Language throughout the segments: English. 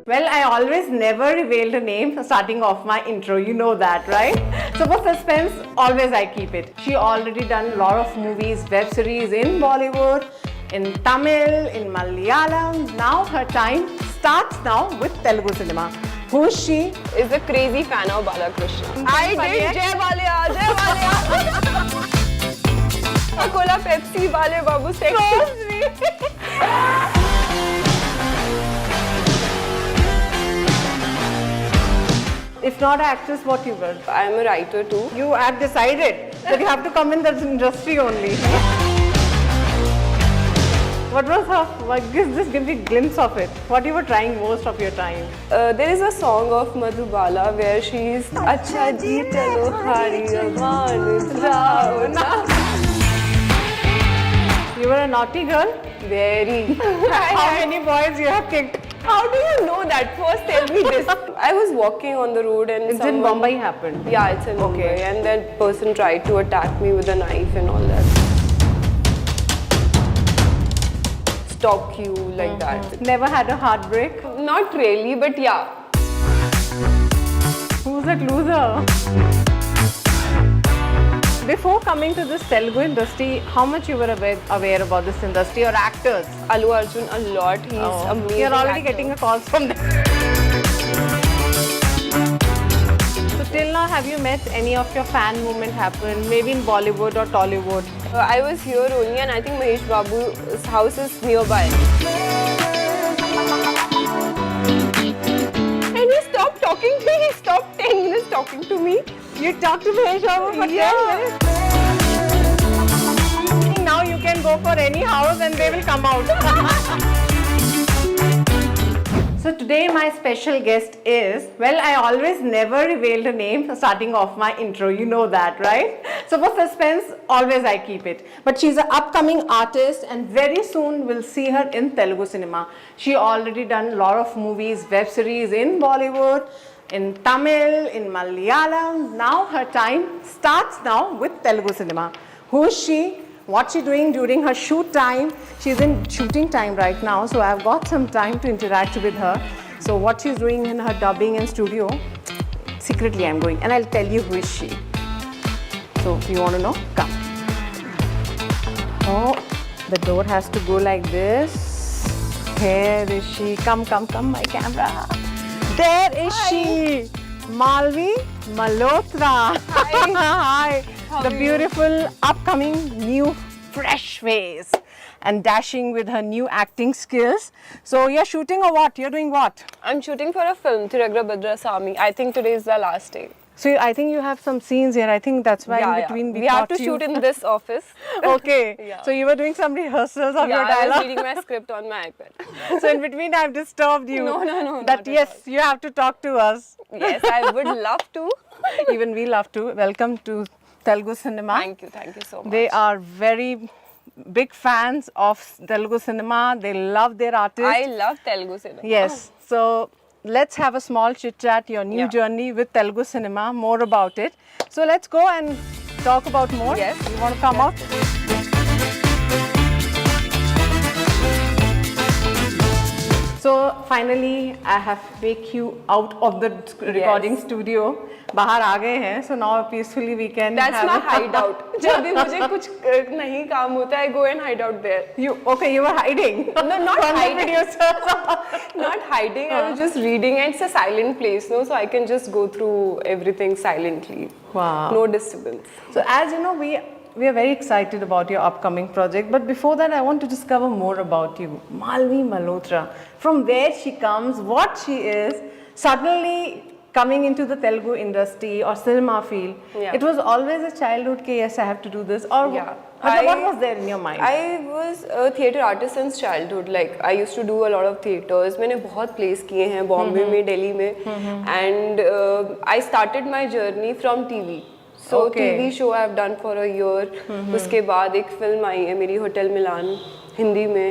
Well, I always never reveal the name starting off my intro. You know that, right? So for suspense, always I keep it. She already done a lot of movies, web series in Bollywood, in Tamil, in Malayalam. Now her time starts now with Telugu cinema. Who is she? Is a crazy fan of Balakrishna. I did Jai Balia, Jai Balia. Coca-Cola, Pepsi, Bale Babu, sexy. So sweet. If not an actress, what you were? I am a writer too. You have decided that you have to come in this industry only. What was her, like, just give me a glimpse of it. What you were trying most of your time? There is a song of Madhubala where she's Acha ji chalo hari aman jao na. You were a naughty girl? Very. How many boys you have kicked? How do you know that? First tell me this. I was walking on the road and It's in Bombay happened. Yeah, it's in Mumbai. And that person tried to attack me with a knife and all that. Stalk you like that. Never had a heartbreak? Not really, but yeah. Who's that loser? Before coming to this Telugu industry, how much you were aware about this industry or actors? Allu Arjun a lot. He's amazing. You're already actor. getting a call from them. So till now, have you met any of your fan movement happen? Maybe in Bollywood or Tollywood? I was here only and I think Mahesh Babu's house is nearby. And he stopped talking to me. He stopped 10 minutes talking to me. You talk to Mahesh Babu for 10 minutes? Now you can go for any house and they will come out. So today my special guest is, well, I always never reveal the name starting off my intro. You know that, right? So for suspense, always I keep it. But she's an upcoming artist and very soon we'll see her in Telugu cinema. She already done a lot of movies, web series in Bollywood, in Tamil, in Malayalam. Now her time starts now with Telugu cinema. Who is she? What's she doing during her shoot time? She's in shooting time right now, so I've got some time to interact with her. So what she's doing in her dubbing and studio, secretly I'm going and I'll tell you who is she. So you want to know? Come. Oh, the door has to go like this. Here is she. Come, my camera. There is she, Malvi Malhotra. Hi. Hi. The beautiful, upcoming, new, fresh face and dashing with her new acting skills. So you're shooting or what? You're doing what? I'm shooting for a film, Tiragra Badra Sami. I think today is the last day. So I think you have some scenes here. I think that's why in between we have to shoot in this office. Okay. Yeah. So you were doing some rehearsals of your I was dialogue. reading my script on my iPad. So in between I've disturbed you. No. That yes, you have to talk to us. Yes, I would love to. Even we love to. Welcome to Telugu cinema. Thank you so much. They are very big fans of Telugu cinema. They love their artists. I love Telugu cinema. Yes. So let's have a small chit chat, your new journey with Telugu cinema, more about it. So let's go and talk about more. Yes. You want to come out? So finally, I have take you out of the recording studio. बाहर आ गए हैं, so now peacefully we can. That's my hideout. जब भी मुझे कुछ नहीं काम होता है, I go and hide out there. You were hiding. No, not From hiding. the producers. Not hiding. I was just reading, and it's a silent place, no, so I can just go through everything silently. Wow. No disturbance. So as you know, we are very excited about your upcoming project. But before that, I want to discover more about you, Malvi Malhotra. From where she comes, what she is, suddenly coming into the Telugu industry or cinema field. Yeah. It was always a childhood case, yes, I have to do this. Or what was there in your mind? I was a theatre artist since childhood. Like I used to do a lot of theatres. मैंने बहुत plays किए हैं Bombay में, Delhi में, and I started my journey from TV. So TV show I have done for a year. उसके बाद एक film आई है मेरी Hotel Milan हिंदी में,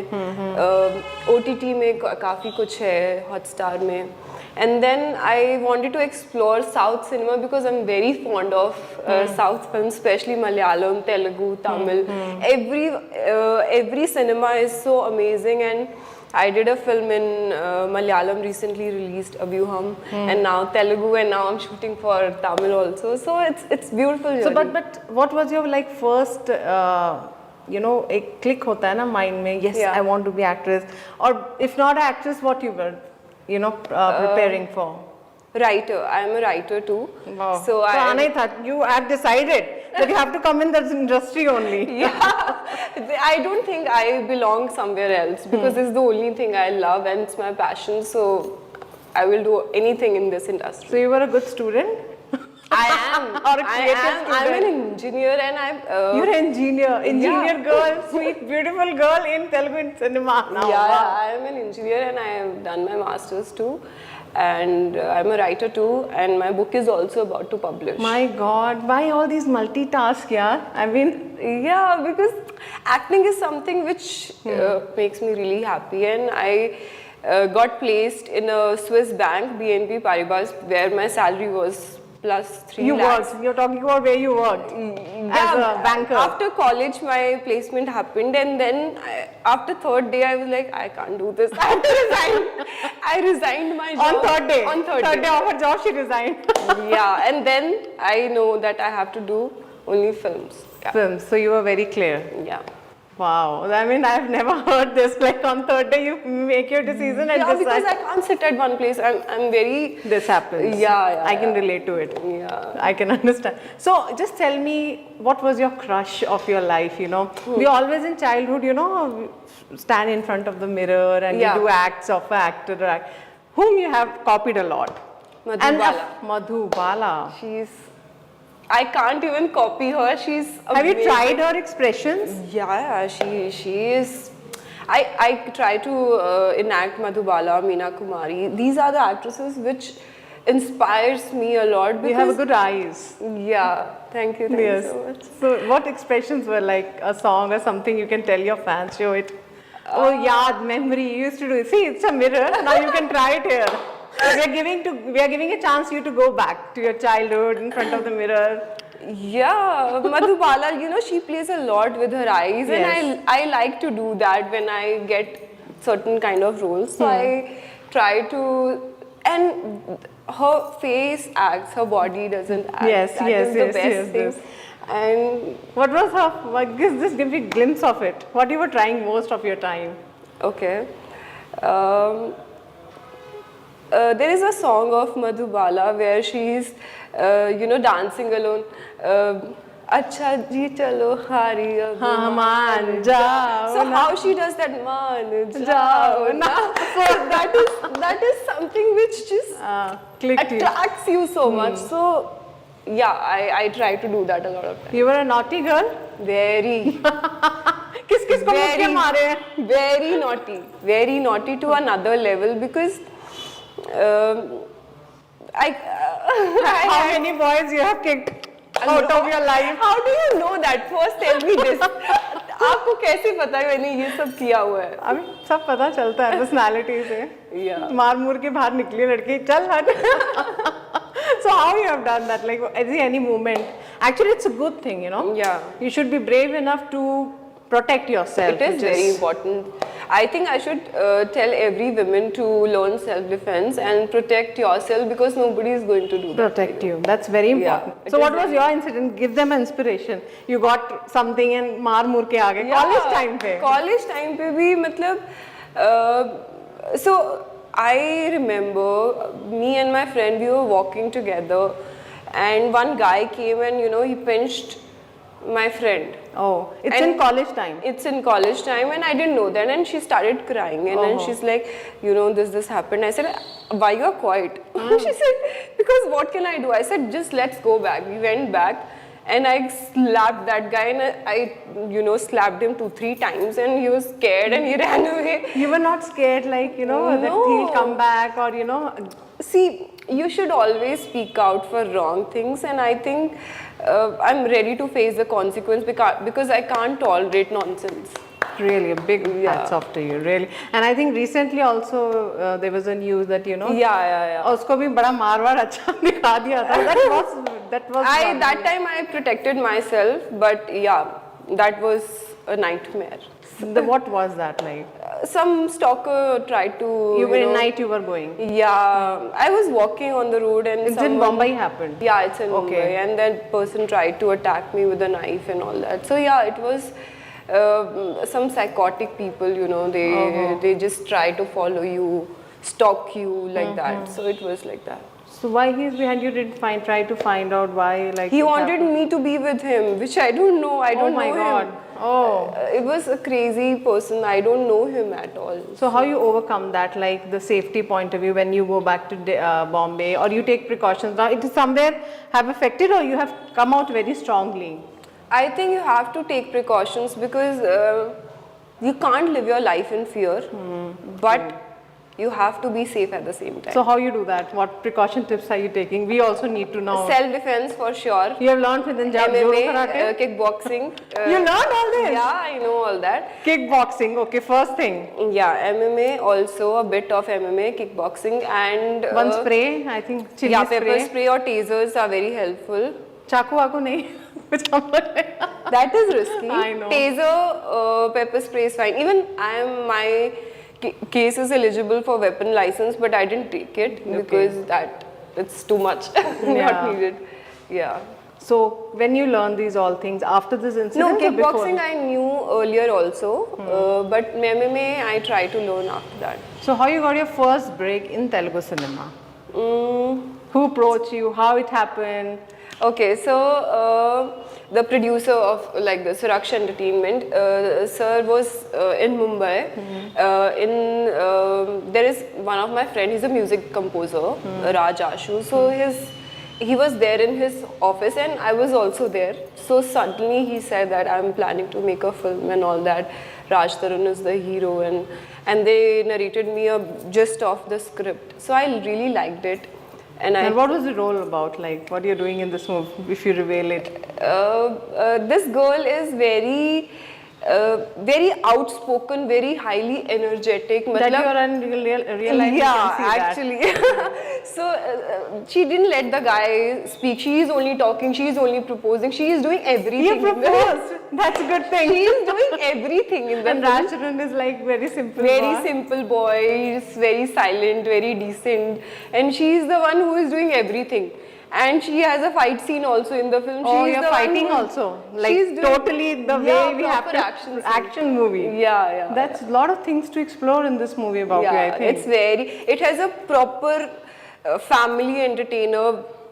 OTT में काफ़ी कुछ है Hotstar में. And then I wanted to explore South cinema because I'm very fond of South films, especially Malayalam, Telugu, Tamil. Every cinema is so amazing, and I did a film in Malayalam recently released, Abhyuham, and now Telugu, and now I'm shooting for Tamil also. So it's beautiful journey. So but what was your like first you know एक click होता है ना mind में, yes Yeah. I want to be actress, or if not actress what you were you know preparing for? Writer. I'm a writer too. Wow. So आना ही था, you have decided that you have to come in this industry only. yeah, I don't think I belong somewhere else because it's the only thing I love and it's my passion. So I will do anything in this industry. So you were a good student? I am. Or a creative student? I'm an engineer and I'm. You're an engineer Yeah. girl, sweet, beautiful girl in Telugu cinema now. Yeah, Wow. I am an engineer and I have done my masters too. And I'm a writer too, and my book is also about to publish. My God, why all these multitask, yeah? I mean, Yeah, because acting is something which makes me really happy, and I got placed in a Swiss bank, BNP Paribas, where my salary was plus 3 you lakhs. worked. You're talking about where you worked as a banker. After college, my placement happened, and then after third day, I was like, I can't do this. I have to resign. I resigned my job On third day. On third day. of her job, she resigned. Yeah, and then I know that I have to do only films. Yeah. Films. So you were very clear. Yeah. Wow. I mean, I've never heard this. Like on third day, you make your decision and Yeah, decide. because I can't sit at one place. I'm very. This happens. Yeah, I can relate to it. Yeah. I can understand. So, just tell me, what was your crush of your life? You know, we always in childhood, you know, stand in front of the mirror and Yeah. we do acts of actor, whom you have copied a lot. Madhubala. Madhubala. I can't even copy her. She's. Have you amazing. tried her expressions? Yeah, she is. I try to enact Madhubala, Meena Kumari. These are the actresses which inspires me a lot. You have because- good eyes. Yeah, thank you Yes. so much. So, what expressions were like a song or something you can tell your fans? Show it. Oh, yaad, memory. You used to do it. See, it's a mirror. Now you can try it here. We are giving a chance you to go back to your childhood in front of the mirror. Yeah, Madhubala, you know, she plays a lot with her eyes, Yes. and I like to do that when I get certain kind of roles. So I try to, and her face acts, her body doesn't act. Yes, That yes, is the yes, best yes, thing. yes. And What was her? Just give me a glimpse of it. What you were trying most of your time? okay. There is a song of Madhubala where she's, you know, dancing alone. Acha ji chalo hari ab मान जाओ So how she does that man jao na. So that is something which just clicked you. attracts you so much. So yeah, I try to do that a lot of times. You were a naughty girl. Very किस किस को मुक्के मारे हैं? very naughty to another level because How many boys you have kicked out of your life? How do you know that? First tell me this. आपको कैसे पता है मैंने ये सब किया हुआ है? अभी सब पता चलता है पर्सनालिटी से. Yeah. मार मुर के बाहर निकली लड़की चल हट. So how you have done that? Like is there any movement? Actually, it's a good thing, you know. Yeah. You should be brave enough to protect yourself. It is which very important. I think I should tell every woman to learn self-defense and protect yourself because nobody is going to do that. protect you. That's very Yeah, important. it So is what was very- your incident? Give them inspiration. You got something and मार मुर के आ गए. College time पे. College time पे भी मतलब so I remember me and my friend we were walking together and one guy came and you know he pinched my friend. Oh, it's And in college time. It's in college time and I didn't know that and she started crying and then she's like, you know, this happened. I said, why you're quiet? She said, because what can I do? I said, just let's go back. We went back and I slapped that guy and I you know, slapped him 2-3 times and he was scared and he ran away. You were not scared, like, you know, that No. he'll come back or, you know. See, you should always speak out for wrong things and I think I'm ready to face the consequence because I can't tolerate nonsense. Really, a big Yeah. hats off to you, really. And I think recently also there was a news that, you know, Yeah. उसको भी बड़ा मारवाड़ अच्छा दिखा दिया था. That was That time I protected myself, but yeah, that was a nightmare. What was that like? Some stalker tried to. You were know, in night. You were going. Yeah, I was walking on the road and It's in Bombay happened. Yeah, it's in Okay. Mumbai, and that person tried to attack me with a knife and all that. So yeah, it was some psychotic people. You know, they just try to follow you, stalk you like that. So it was like that. So why he's behind you? Didn't try to find out why like He it wanted happened? me to be with him, which I don't know. I Oh don't my know God. him. Oh. It was a crazy person. I don't know him at all. So how you overcome that, like the safety point of view when you go back to Bombay, or you take precautions? Now it is somewhere have affected, or you have come out very strongly. I think you have to take precautions because you can't live your life in fear, but you have to be safe at the same time. So how you do that? What precaution tips are you taking? We also need to know. Self-defense for sure. You have learned within judo MMA, karate. kickboxing. You learned all this. Yeah, I know all that. Kickboxing. Okay, first thing. Yeah, MMA also, a bit of MMA, kickboxing, and One spray. I think chili yeah, spray. pepper spray or tasers are very helpful. चाकू वाकू नहीं कुछ हम लोग ने- That is risky. I know. Taser, pepper spray is fine. Even my case is eligible for weapon license, but I didn't take it because it's too much, Yeah. not needed. Yeah. So when you learn these all things after this No, incident or before? kickboxing I knew earlier also, but MMA I tried to learn after that. So how you got your first break in Telugu cinema? Mm, Who approached you? How it happened? okay, so the producer of like the Suraksha Entertainment, sir was in Mumbai. There is one of my friend. He's a music composer, Raj Ashu. So he was there in his office, and I was also there. So suddenly he said that I'm planning to make a film and all that. Raj Tarun is the hero, and they narrated me a gist of the script. So I really liked it. And what was the role about? Like, what you're doing in this movie, if you reveal it? This girl is very outspoken, very highly energetic. That you are in real life, you Yeah, can see actually. So she didn't let the guy speak. She is only talking. She is only proposing. She is doing everything. You proposed. That's a good thing. She is doing everything in the And film. Rajcharan is like very simple. Very boy. simple boy. He's very silent, very decent, and she is the one who is doing everything. And she has a fight scene also in the film. Oh, She is you're the one fighting who- also. Like she's doing- totally the way we have proper to action scene. movie. Yeah. That's a lot of things to explore in this movie about you, I think. It has a proper family entertainer,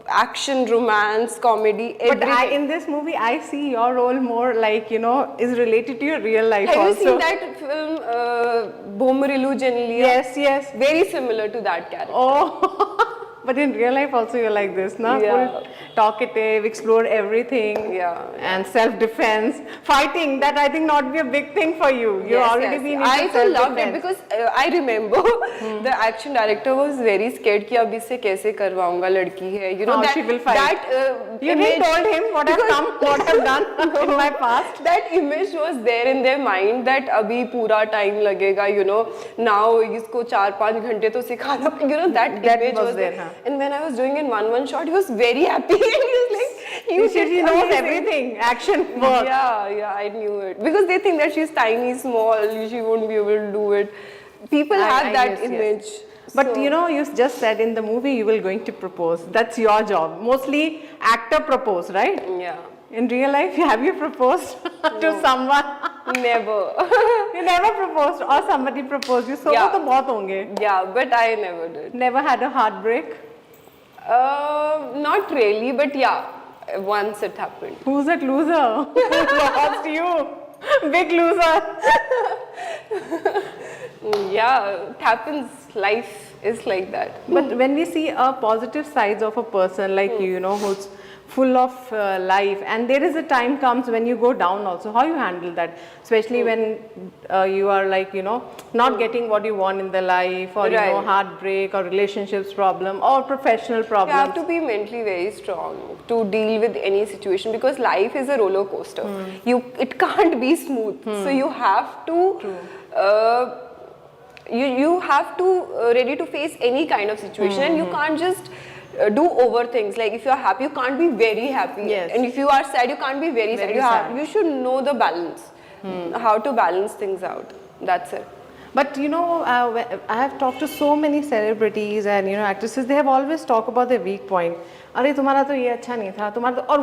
action, romance, comedy, But everything. in this movie, I see your role more like, is related to your real life Have also. you seen that film, Bomarilu Janilia? Yes. Very similar to that character. Oh, but in real life also you're like this, no? Yeah. Full talkative, explore everything. Yeah. And self-defense, fighting. That I think not be a big thing for you. You've already been into I also loved it self-defense. because I remember the action director was very scared कि अब इससे कैसे करवाऊंगा लड़की है. You know How that she will fight. that You didn't told him what I've done in my past. That image was there in their mind that अभी पूरा time लगेगा. You know now इसको 4-5 घंटे तो सिखाना. You know that image was was there, there. huh? And when I was doing in one shot, he was very happy. And he was like, She knows amazing." everything. Action work. Yeah, I knew it. Because they think that she's tiny, small, she won't be able to do it. People have that yes, yes. image. But So- you just said in the movie you will going to propose. That's your job. Mostly actor propose, right? Yeah. In real life, have you proposed to someone? Never. You never proposed or somebody proposed you. So Yeah. तो बहुत होंगे. Yeah, but I never did. Never had a heartbreak. Not really, but yeah, once it happened. Who's that loser? Lost you. Big loser. Yeah, it happens. Life is like that. But when we see positive sides of a person like you, who's full of life, and there is a time comes when you go down also, how you handle that? Especially when you are like, not getting what you want in the life, or, Right. heartbreak or relationships problem or professional You problems. have to be mentally very strong to deal with any situation because life is a roller coaster. It can't be smooth. So you have to you have to ready to face any kind of situation, and you can't just do over things. Like if you are happy, you can't be very happy, Yes. and if you are sad, you can't be very sad. Very sad. You should know the balance. how to balance things out. That's it. But you know, I have talked to so many celebrities and you know actresses. They have always talked about their weak point. अरे तुम्हारा तो ये अच्छा नहीं था, तुम्हारा तो और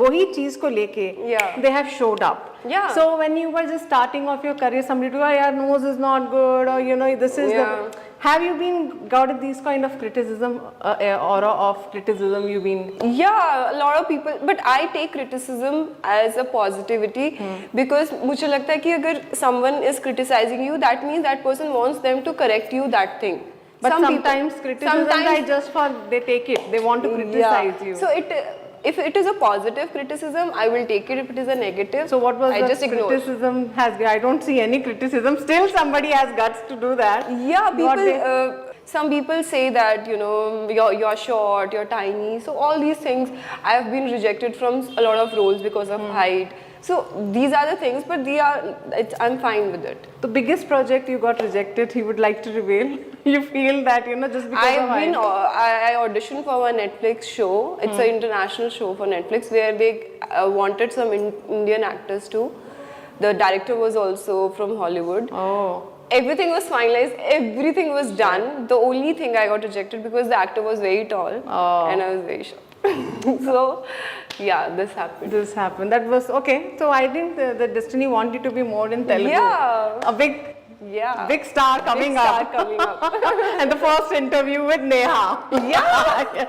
वही चीज को लेके Yeah. they have showed up. Yeah. So when you were just starting off your career, somebody to, oh, your nose is not good, or you know this is Yeah. the. Have you been got these kind of criticism, aura of criticism you've been? Yeah, a lot of people, but I take criticism as a positivity because मुझे लगता है कि अगर someone is criticizing you, that means that person wants them to correct you that thing. But Some people- sometimes criticism is just for they take it. They want to criticize you. So if it is a positive criticism, I will take it. If it is a negative, So what was I the just ignore. criticism has? I don't see any criticism. Still, somebody has guts to do that. Yeah, What people. they- Some people say that you know you're short, you're tiny. So all these things, I have been rejected from a lot of roles because of height. So these are the things, but I'm fine with it. The biggest project you got rejected, you would like to reveal? You feel that, you know, just because of height? I auditioned for a Netflix show. It's an international show for Netflix where they wanted some Indian actors too. The director was also from Hollywood. Oh. Everything was finalized, everything was done. The only thing I got rejected because the actor was very tall and I was very short. So, yeah, this happened. This happened. That was okay. So I think the destiny wanted you to be more in Telugu. Yeah. A big star coming Big star up. coming up. And the first interview with Neha. Yeah.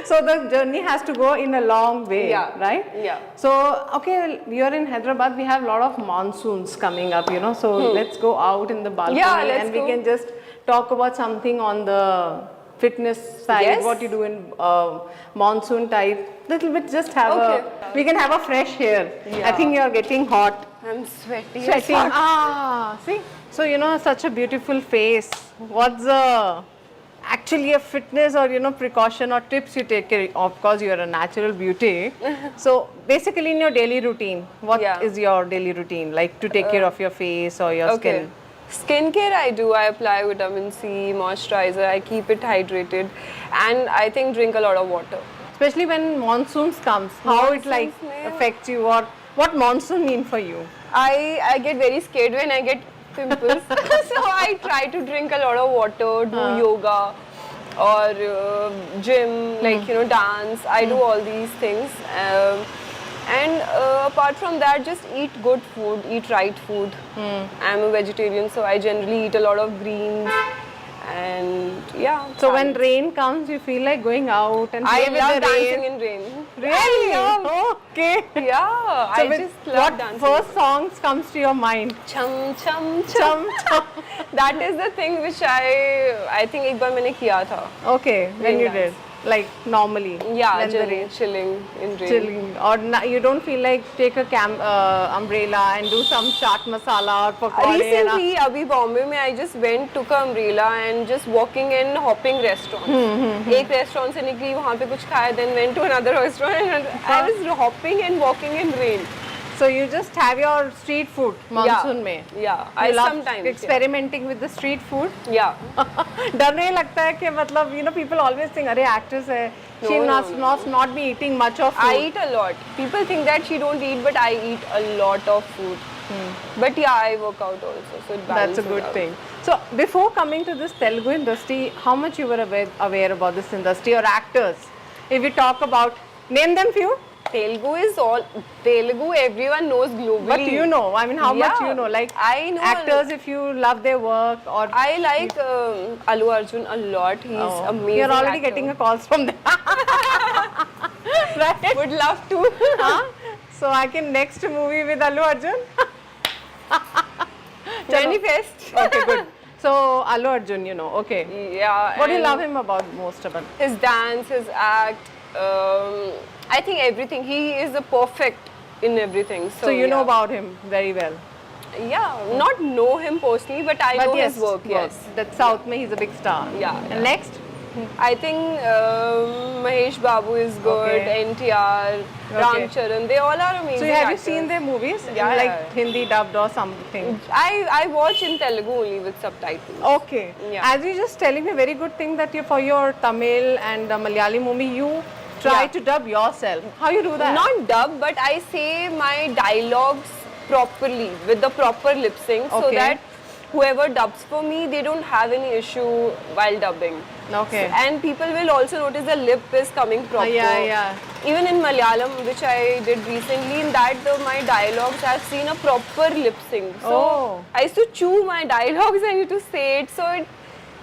So the journey has to go in a long way, Yeah. right? Yeah. So, okay, you're in Hyderabad. We have a lot of monsoons coming up, you know. So let's go out in the balcony Yeah, let's and we go. can just talk about something on the fitness side. Yes. What you do in monsoon type. Little bit. Just have Okay. we can have a fresh air. I Yeah. think you're getting hot. I'm sweaty. Sweating. See. So you know, such a beautiful face. What's actually a fitness or you know precaution or tips you take care of course you're a natural beauty. So basically in your daily routine, what Yeah. is your daily routine like to take care of your face or your skin? Skincare I do. I apply vitamin C, moisturizer. I keep it hydrated, and I think drink a lot of water. Especially when monsoons comes, how it like Monsoons mein- affects you or what monsoon mean for you? I get very scared when I get pimples, so I try to drink a lot of water, do yoga or gym, like you know, dance. I do all these things, and apart from that, just eat good food, eat right food. I'm a vegetarian, so I generally eat a lot of greens, and yeah. So when rain comes you feel like going out and I play with love the rain? dancing in rain. Really? I love, Okay. yeah, So I with just love what dancing. first songs comes to your mind? Chum chum chum. Chum chum. That is the thing which I think एक बार मैंने किया था. Okay, when Rain you dance. did like normally. Yeah, when the generally rain. chilling in rain. Chilling or you don't feel like take a umbrella and do some chaat masala or pakode. Recently, अभी बॉम्बे में I just went, took an umbrella and just walking and hopping restaurants. एक restaurant से निकली वहाँ पे कुछ खाया, then went to another restaurant and I was hopping and walking in rain. So you just have your street food monsoon में. Yeah, You I love sometimes experimenting with the street food. Yeah. डर नहीं लगता है कि मतलब you know people always think अरे actress है she No, must not be eating much of food. I eat a lot. People think that she don't eat, but I eat a lot of food. But yeah, I work out also, so it balances That's a good out. thing. So before coming to this Telugu industry, how much you were aware about this industry or actors? If we talk about, name them few. Telugu everyone knows globally. But you know, I mean, how much Yeah, you know? Like I know actors, if you love their work or I like Allu Arjun a lot. He's amazing. you're already actor. getting a calls from them, right? Would love to. Huh? So I can next movie with Allu Arjun. Manifest. Okay, good. So Allu Arjun, you know, okay. Yeah. What do you and love him about most about? His dance, his act. I think everything. He is a perfect in everything. So, So you know yeah. about him very well. Yeah, not know him personally, but I know his work. Yes. That South mein he's a big star. Yeah, And yeah. next, I think Mahesh Babu is good. Okay. NTR, Ram Charan, they all are amazing. so have you actors. seen their movies? Yeah, Like yeah. Hindi dubbed or something? I watch in Telugu only with subtitles. Okay. Yeah. As you just telling me, very good thing that you for your Tamil and Malayali movie you try Yeah. to dub yourself. How you do that? Not dub, but I say my dialogues properly with the proper lip sync, so Okay. that whoever dubs for me, they don't have any issue while dubbing. Okay. And people will also notice the lip is coming proper. yeah. Even in Malayalam, which I did recently, in that my dialogues, I've seen a proper lip sync. So Oh. I used to chew my dialogues and used to say it. So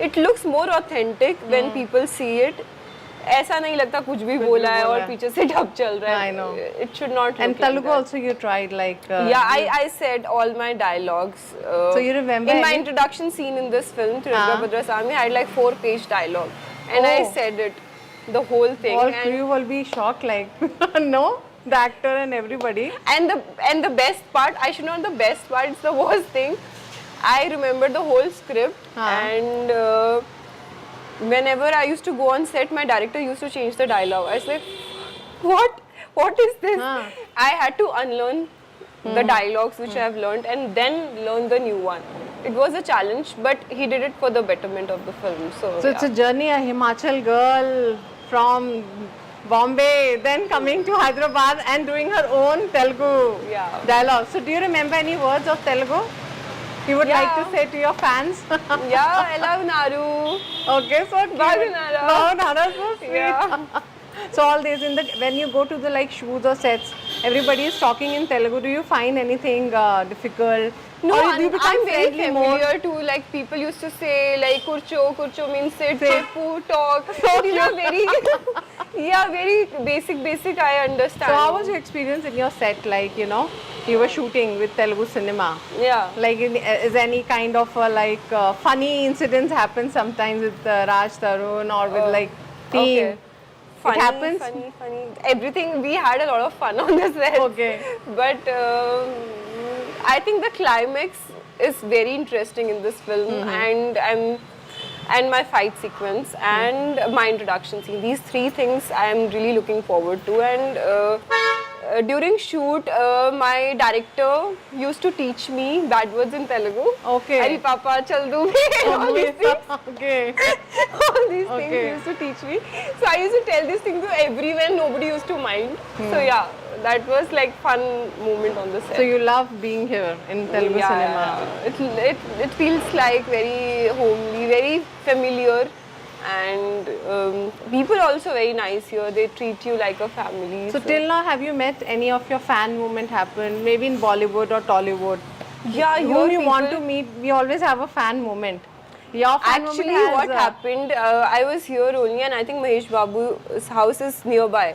it looks more authentic when people see it. ऐसा नहीं लगता कुछ भी बोला है और पीछे से डब चल रहा है. I know. It should not look And like Telugu that. also you tried like. Yeah, I said all my dialogues. So you remember in my any- introduction scene in this film, Trilga Bhadrasamy, I had like 4-page dialogue, and I Oh. said it, the whole thing. All and crew will be shocked like, no, the actor and everybody. And the best part, I should not the best part, it's the worst thing. I remember the whole script, and whenever I used to go on set, my director used to change the dialogue. I was like, what is this? I had to unlearn the dialogues which I have learned and then learn the new one. It was a challenge, but he did it for the betterment of the film. So It's a journey, a Himachal girl from Bombay, then coming to Hyderabad and doing her own Telugu dialogue. So do you remember any words of Telugu you would like to say to your fans? yeah, I love Naru. Okay, so cute. Bagunara. Bagunara, so sweet. Yeah. So all days when you go to the like shoots or sets, everybody is talking in Telugu. Do you find anything difficult? No, or do you become I'm very friendly more? familiar to like people used to say like kurcho means sit, Sit. chepu, talk. So these are very very basic I understand. So how was your experience in your set? Like, you know, you were shooting with Telugu cinema. Yeah. Like, is any kind of funny incidents happen sometimes with Raj Tarun or with like team? Okay. Funny, happens? funny. Everything, we had a lot of fun on the set. Okay. But I think the climax is very interesting in this film, and my fight sequence and my introduction scene. These three things I am really looking forward to. And during shoot, my director used to teach me bad words in Telugu. Okay. Ari papa, chal do all these things. Okay. All these things Okay. he used to teach me. So I used to tell this thing to everyone, nobody used to mind. So yeah, that was like fun moment on the set. So you love being here in Telugu cinema. It feels like very homely, very familiar, and people also very nice here. They treat you like a family. So till now, have you met any of your fan moment happen? Maybe in Bollywood or Tollywood? yeah, Whom here you want to people- meet? We always have a fan moment. Your fan Actually, moment has, what happened, I was here only, and I think Mahesh Babu's house is nearby.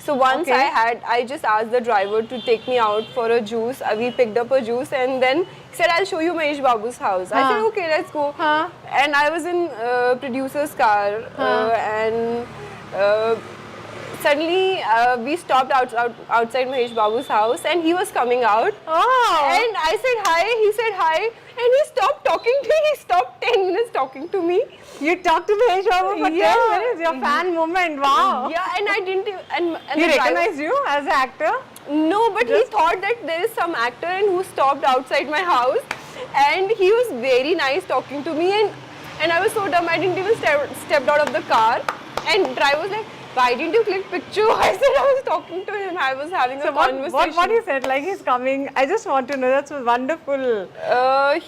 So once Okay. I just asked the driver to take me out for a juice. We picked up a juice, and then he said, "I'll show you Mahesh Babu's house." I said, "Okay, let's go." And I was in producer's car, and suddenly we stopped outside Mahesh Babu's house, and he was coming out. Oh. And I said hi. He said hi, and he stopped talking to me. He stopped 10 minutes talking to me. You talked to Mahesh Babu for 10 minutes. Your fan moment. Wow. Yeah, and I didn't. And He the driver- recognized you as an actor? No, but he thought that there is some actor and who stopped outside my house, and he was very nice talking to me, and I was so dumb I didn't even stepped out of the car, and driver was like, "Why didn't you click picture?" I said I was talking to him. I was having a conversation. What he said? Like he's coming. I just want to know. That's wonderful.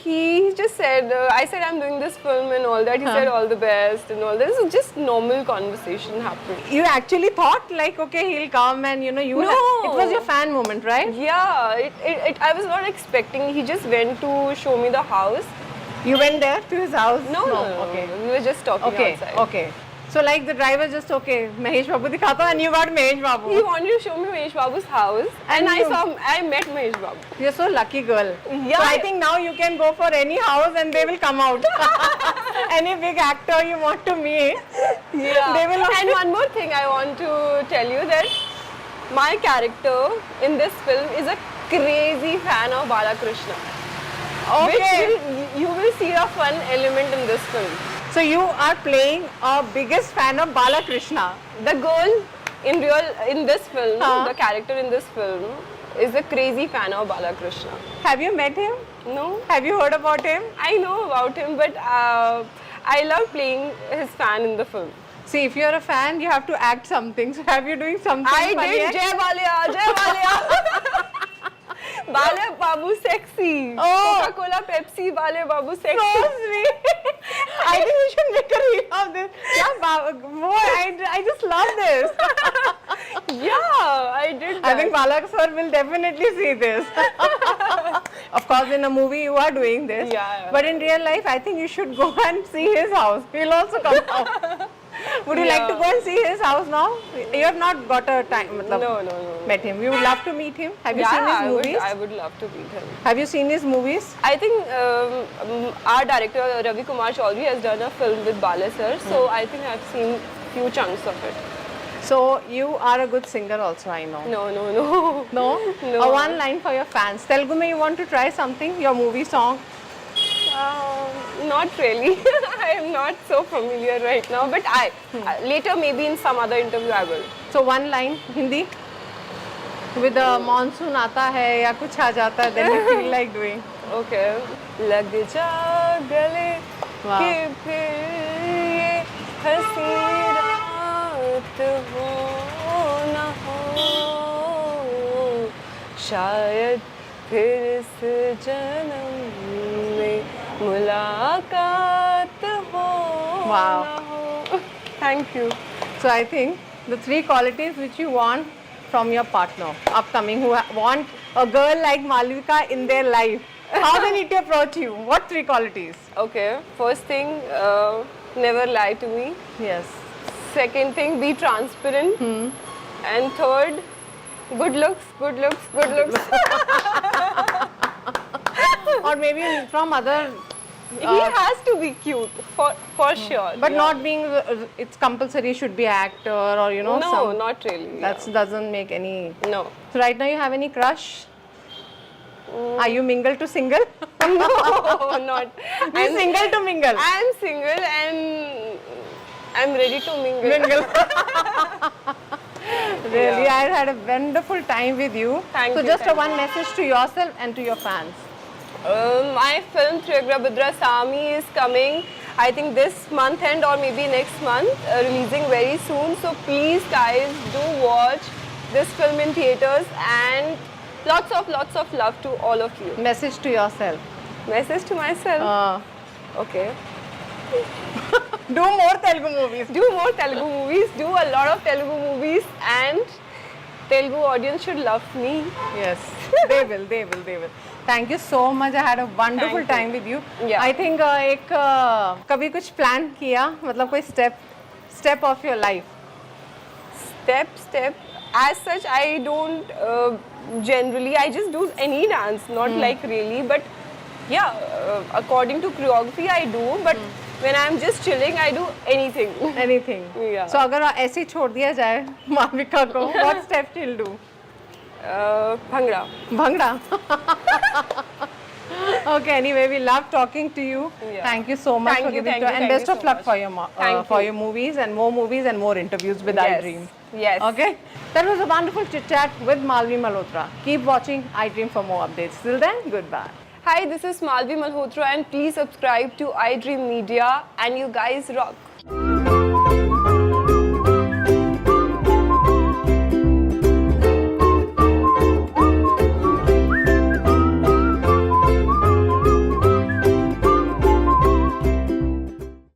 He just said, I said I'm doing this film and all that. He said all the best and all that. So just normal conversation happened. You actually thought like, okay, he'll come and you know you. No. It was your fan moment, right? Yeah, I was not expecting. He just went to show me the house. You went there to his house? No. Okay. We were just talking Okay. outside. Okay. So like the driver just okay, Mahesh Babu dikhata and you got Mahesh Babu. He wanted to show me Mahesh Babu's house, and I met Mahesh Babu. You're so lucky girl. Yeah. So I think now you can go for any house and they will come out. Any big actor you want to meet. Yeah. They will And one more thing I want to tell you that my character in this film is a crazy fan of Balakrishna. Okay. Which you will see a fun element in this film. So you are playing a biggest fan of Balakrishna. The girl in this film, the character in this film, is a crazy fan of Balakrishna. Have you met him? No, Have you heard about him? I know about him, but I love playing his fan in the film. See, if you're a fan, you have to act something. So have you doing something? I funny did yet? Jai Balia, Jai Balia. Bale Babu sexy. Oh. Coca-Cola, Pepsi, Bale Babu sexy. So sweet. I think we should make a reel of this. Yeah, more. I just love this. Yeah, I did that. I think Balak sir will definitely see this. Of course, in a movie you are doing this. Yeah. But in real life, I think you should go and see his house. He'll also come out. Would you like to go and see his house now? You have not got a time. No. Met him. You would love to meet him. Have you Yeah, seen his movies? I would love to meet him. Have you seen his movies? I think our director Ravi Kumar Chaudhary has done a film with Bala sir, so I think I've seen few chunks of it. So you are a good singer also, I know. No. No? No. A one line for your fans. Telugu mein you want to try something? Your movie song? Not really. I am not so familiar right now, but later maybe in some other interview I will. So one line, Hindi? With the monsoon आता है या कुछ आ जाता है, then you feel like doing. Okay. लग जा गले Wow. कि फिर ये हंसी रात हो न हो, शायद फिर इस जन्म में मुलाकात हो Wow. न हो. Thank you. So I think the three qualities which you want from your partner upcoming, who want a girl like Malvika in their life, how they need to approach you? What three qualities? Okay. First thing, never lie to me. Yes. Second thing, be transparent. And third, good looks. Or maybe from other, He has to be cute for sure. but Yeah. not being, it's compulsory should be actor or you know No, some, not really. that doesn't make any. No. So right now you have any crush? Are you mingle to single? No, not. Be single to mingle. I'm single and I'm ready to mingle. Mingle. Really, Yeah. I had a wonderful time with you. Thank so you, just thank one message to yourself and to your fans. My film Triagrabhadra Sami is coming, I think this month end or maybe next month, releasing very soon. So please guys do watch this film in theaters and lots of love to all of you. Message to yourself. Message to myself. Okay. Do more Telugu movies. Do more Telugu movies. Do a lot of Telugu movies and Telugu audience should love me. Yes, they will. Thank you so much. I had a wonderful Thank you. time with you. Yeah. I think एक कभी कुछ plan किया मतलब कोई step of your life. Step. As such, I don't generally. I just do any dance, not like really. But yeah, according to choreography, I do. But when I'm just chilling, I do anything. Anything. Yeah. So अगर ऐसे ही छोड़ दिया जाए मालविका को, what step she'll do? Bhangra. Bhangra. Okay. Anyway, we love talking to you. Yeah. Thank you so much Thank for you, giving thank to you, and thank best you of so luck much. for Thank your movies and more movies and more interviews with Yes. Okay. That was a wonderful chit chat with Malvi Malhotra. Keep watching iDream for more updates. Till then, goodbye. Hi, this is Malvi Malhotra and please subscribe to iDream Media and you guys rock.